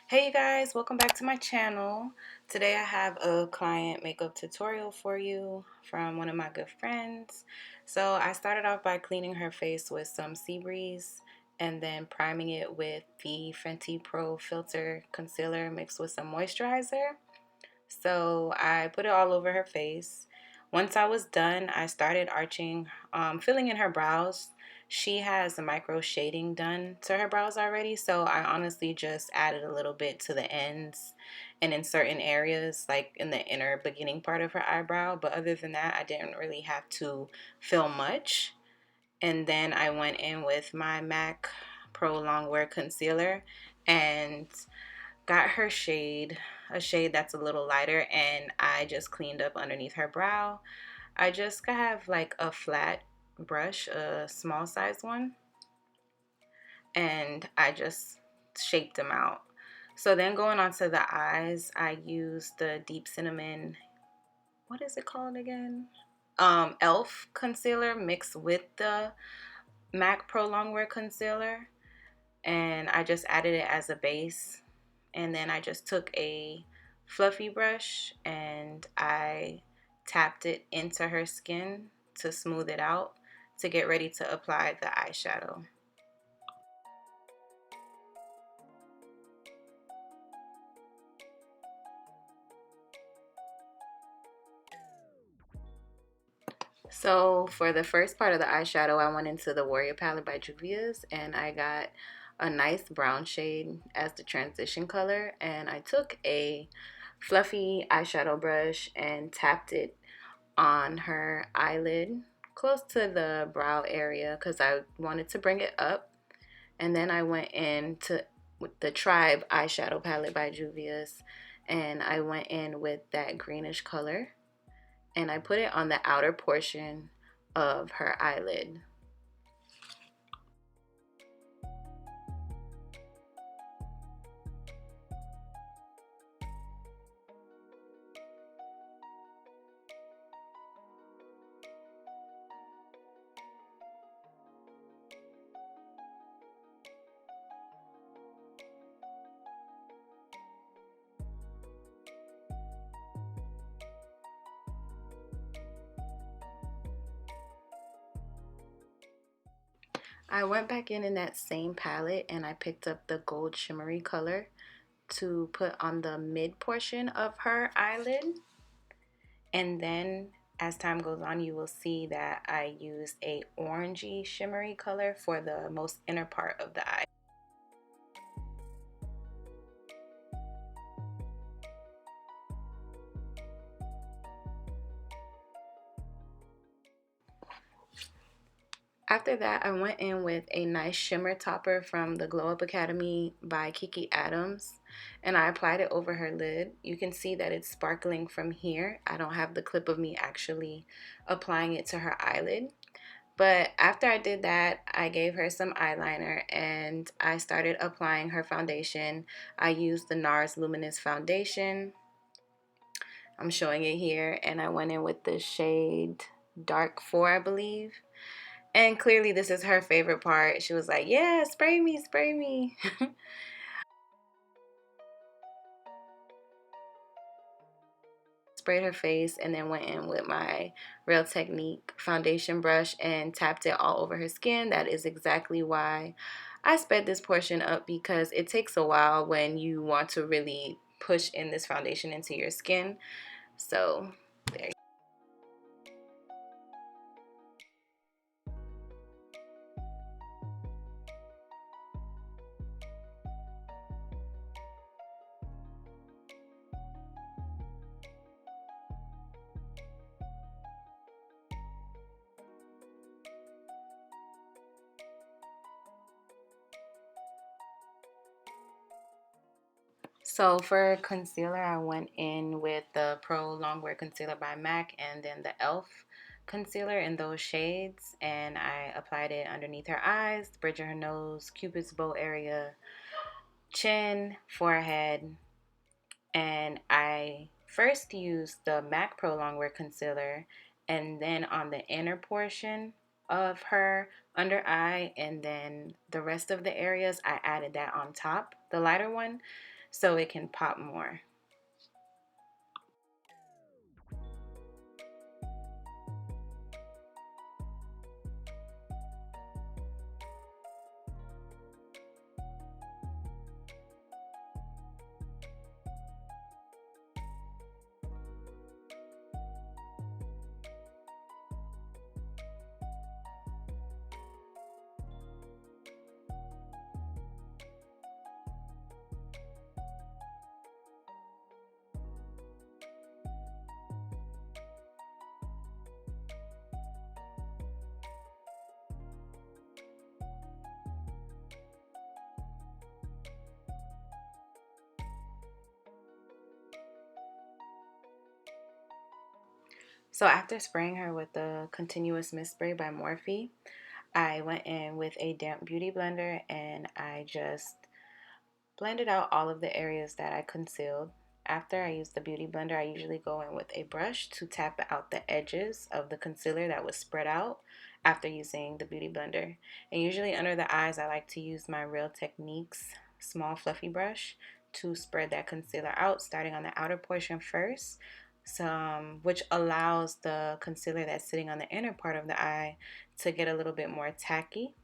Hey you guys, welcome back to my channel. Today I have a client makeup tutorial for you from one of my good friends. So I started off by cleaning her face with some Sea Breeze and then priming it with the Fenty Pro Filter Concealer mixed with some moisturizer. So I put it all over her face. Once I was done, I started filling in her brows. She has a micro shading done to her brows already, so I honestly just added a little bit to the ends and in certain areas, like in the inner beginning part of her eyebrow. But other than that, I didn't really have to fill much. And then I went in with my MAC Pro Longwear Concealer and got her a shade that's a little lighter, and I just cleaned up underneath her brow. I just have like a flat brush, a small size one, and I just shaped them out. So then going on to the eyes, I used the Deep Cinnamon, what is it called again? Elf concealer mixed with the MAC Pro Longwear concealer, and I just added it as a base. And then I just took a fluffy brush and I tapped it into her skin to smooth it out to get ready to apply the eyeshadow. So for the first part of the eyeshadow, I went into the Warrior palette by Juvia's and I got a nice brown shade as the transition color, and I took a fluffy eyeshadow brush and tapped it on her eyelid close to the brow area because I wanted to bring it up. And then I went in to with the Tribe eyeshadow palette by Juvia's, and I went in with that greenish color and I put it on the outer portion of her eyelid. I went back in that same palette and I picked up the gold shimmery color to put on the mid portion of her eyelid. And then as time goes on, you will see that I use a orangey shimmery color for the most inner part of the eye. After that, I went in with a nice shimmer topper from the Glow Up Academy by Kiki Adams, and I applied it over her lid. You can see that it's sparkling from here. I don't have the clip of me actually applying it to her eyelid. But after I did that, I gave her some eyeliner and I started applying her foundation. I used the NARS Luminous foundation. I'm showing it here, and I went in with the shade Dark 4, I believe. And clearly this is her favorite part. She was like, yeah, spray me, spray me. Sprayed her face and then went in with my Real Technique foundation brush and tapped it all over her skin. That is exactly why I sped this portion up, because it takes a while when you want to really push in this foundation into your skin. So there. So for concealer, I went in with the Pro Longwear Concealer by MAC and then the e.l.f. concealer in those shades, and I applied it underneath her eyes, the bridge of her nose, Cupid's bow area, chin, forehead, and I first used the MAC Pro Longwear Concealer, and then on the inner portion of her under eye, and then the rest of the areas I added that on top, the lighter one. so it can pop more. So after spraying her with the continuous mist spray by Morphe, I went in with a damp beauty blender and I just blended out all of the areas that I concealed. After I use the beauty blender, I usually go in with a brush to tap out the edges of the concealer that was spread out after using the beauty blender. And usually under the eyes, I like to use my Real Techniques small fluffy brush to spread that concealer out, starting on the outer portion first, which allows the concealer that's sitting on the inner part of the eye to get a little bit more tacky.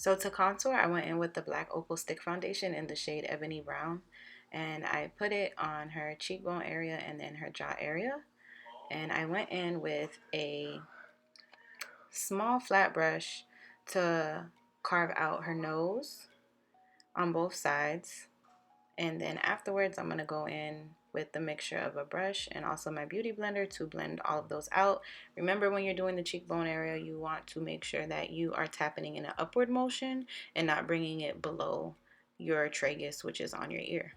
So to contour, I went in with the black Opal stick foundation in the shade Ebony Brown, and I put it on her cheekbone area and then her jaw area. And I went in with a small flat brush to carve out her nose on both sides. And then afterwards, I'm going to go in with the mixture of a brush and also my beauty blender to blend all of those out. Remember, when you're doing the cheekbone area, you want to make sure that you are tapping in an upward motion and not bringing it below your tragus, which is on your ear.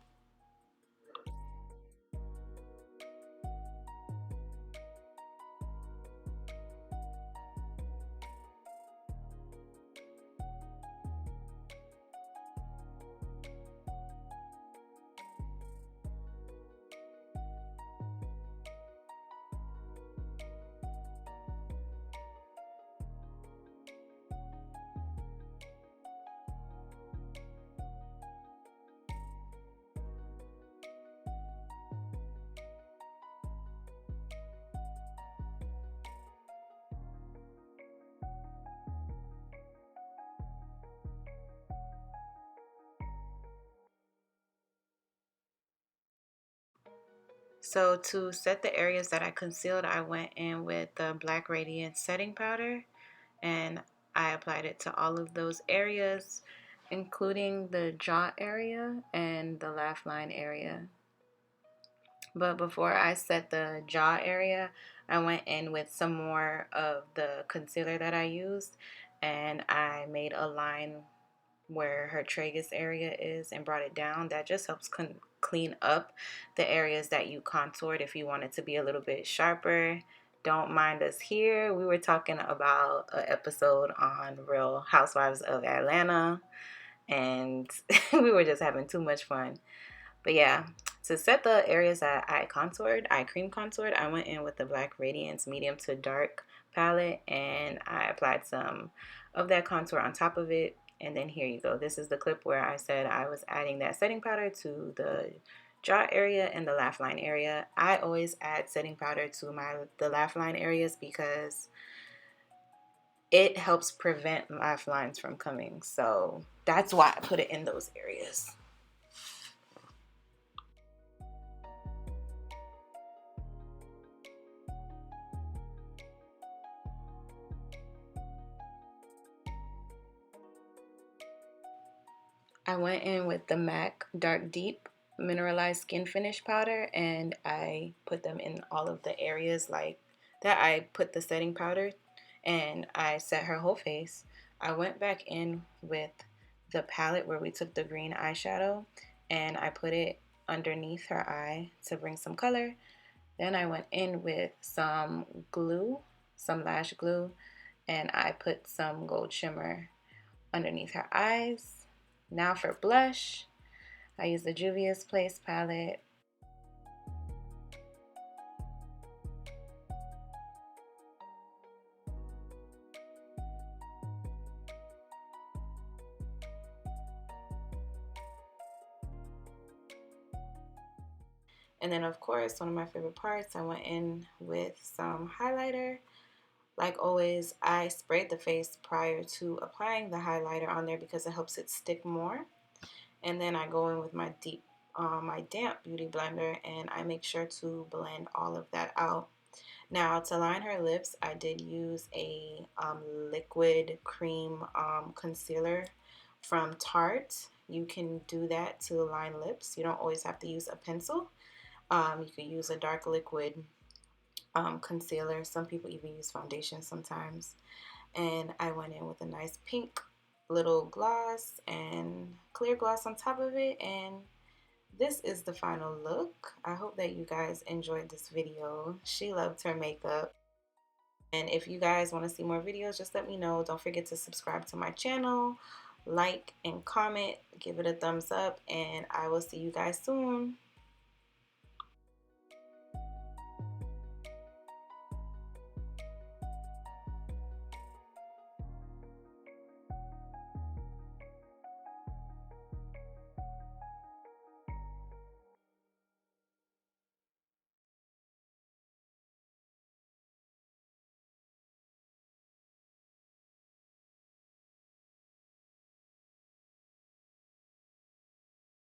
So to set the areas that I concealed, I went in with the Black Radiance setting powder, and I applied it to all of those areas, including the jaw area and the laugh line area. But before I set the jaw area, I went in with some more of the concealer that I used, and I made a line where her tragus area is and brought it down. That just helps clean up the areas that you contoured if you want it to be a little bit sharper. Don't mind us here. We were talking about an episode on Real Housewives of Atlanta, and we were just having too much fun. But yeah, to set the areas that I cream contoured, I went in with the Black Radiance medium to dark palette, and I applied some of that contour on top of it. And then here you go. This is the clip where I said I was adding that setting powder to the jaw area and the laugh line area. I always add setting powder to the laugh line areas because it helps prevent laugh lines from coming. So that's why I put it in those areas. I went in with the MAC Dark Deep Mineralized Skin Finish Powder, and I put them in all of the areas like that I put the setting powder, and I set her whole face. I went back in with the palette where we took the green eyeshadow, and I put it underneath her eye to bring some color. Then I went in with some glue, some lash glue, and I put some gold shimmer underneath her eyes. Now for blush, I use the Juvia's Place palette. And then of course, one of my favorite parts, I went in with some highlighter. Like always, I sprayed the face prior to applying the highlighter on there because it helps it stick more. And then I go in with my damp beauty blender, and I make sure to blend all of that out. Now to line her lips, I did use a liquid cream concealer from Tarte. You can do that to line lips. You don't always have to use a pencil. You could use a dark liquid concealer. Some people even use foundation sometimes. And I went in with a nice pink little gloss and clear gloss on top of it, and this is the final look. I hope that you guys enjoyed this video. She loved her makeup. And if you guys want to see more videos, just let me know. Don't forget to subscribe to my channel, like and comment, give it a thumbs up, and I will see you guys soon.